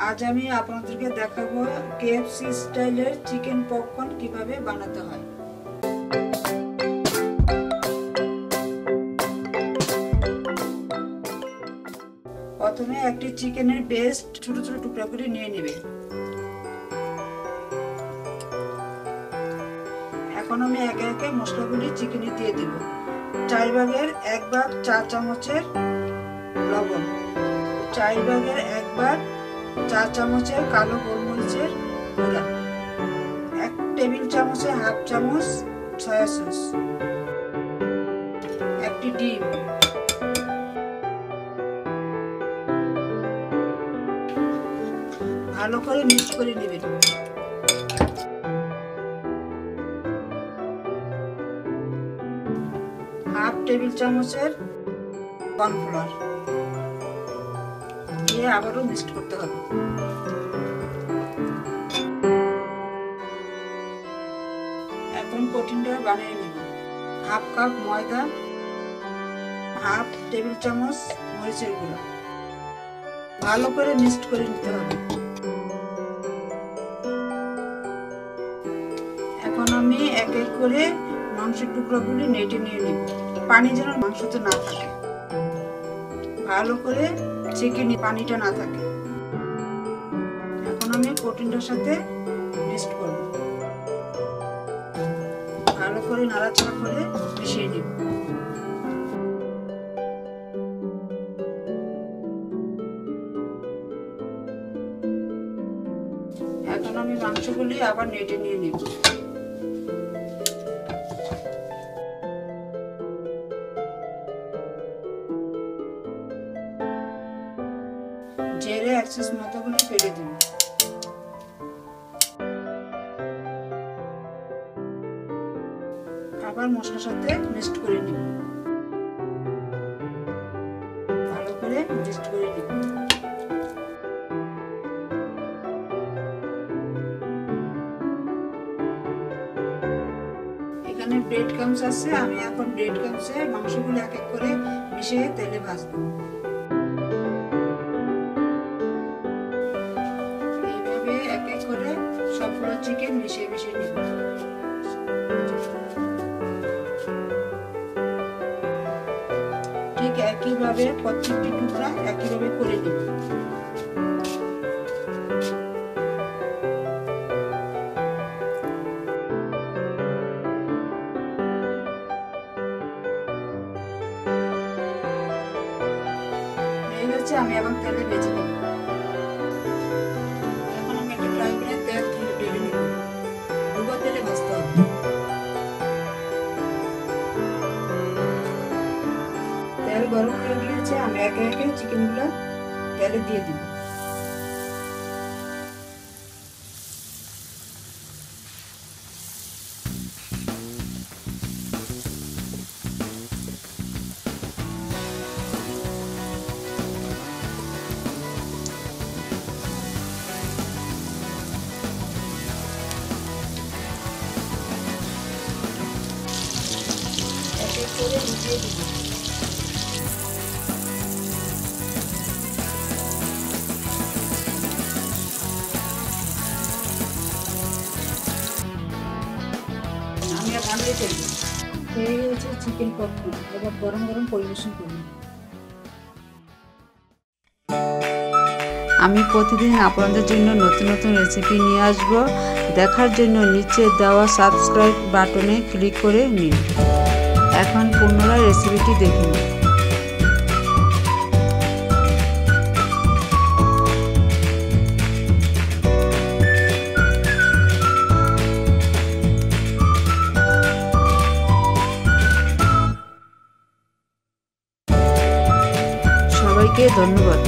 আজ আমি আপনাদেরকে দেখাবো কেএফসি স্টাইলের চিকেন পপকর্ন কিভাবে বানাতে হয়। প্রথমে একটি চিকেনের পেস্ট ছোট ছোট টুকরা করে নিয়ে নেবে। এখন আমি একে একে মশলাগুলি চিকেনে দিয়ে দেব। 4 ভাগের 1 ভাগ চা চামচের লবণ, 4 ভাগের 1 ভাগ চা চামচের কালো গোলমরিচের গুঁড়া, 1 টেবিল চামচে হাফ চামচ সয়া সস, একটি ডিম, ভালো করে মিক্স করে নেবেন। হাফ টেবিল চামচের কর্নফ্লাওয়ার দিয়ে আবারও মিক্স করতে হবে। এখন কোটিংটা বানিয়ে নেব। হাফ কাপ ময়দা, হাফ টেবিল চামচ মরিচের গুঁড়া, ভালো করে মিক্স করে নিতে হবে। এখন আমি এক এক করে মাংসের টুকরোগুলি নেটে নিয়ে নেব। পানি যেন মাংসতে না থাকে, ভালো করে ছেঁকে নিয়ে পানিটা না থাকে। এখন আমি প্রোটিনটার সাথে মিক্স করব, ভালো করে নাড়াচাড়া করে মিশিয়ে নেব। এখন আমি মাংসগুলি আবার নেটে নিয়ে নেব। জেরে এক্সেস মতগুলি ফেলে দেব। আবার মশলার সাথে মিক্স করে নেব, ভালো করে মিক্স করে নেব। এখানে ব্রেড ক্রাম্বস আছে, আমি এখন ব্রেড ক্রাম্বসে মাংসগুলো এক এক করে মিশিয়ে তেলে ভাজবো। সবগুলো চিকেন মিশিয়ে মিশিয়ে নিব। ঠিক একইভাবে প্রত্যেকটি টুকরা একইভাবে করে নিব। হয়ে গেছে, আমি এখন তেলে ভেজে নিব। তেল গরম হয়ে গিয়েছে, আমি একে একে চিকেনগুলো তেলে দিয়ে দিব। এক এক করে মিশিয়ে দিব। হয়ে গেছে চিকেন পপকর্ন। এবার গরম গরম পরিবেশন করুন। আমি প্রতিদিন আপনাদের জন্য নতুন নতুন রেসিপি নিয়ে আসব। দেখার জন্য নিচে দেওয়া সাবস্ক্রাইব বাটনে ক্লিক করে নিন। এখন পুনরায় রেসিপিটি দেখুন। সবাইকে ধন্যবাদ।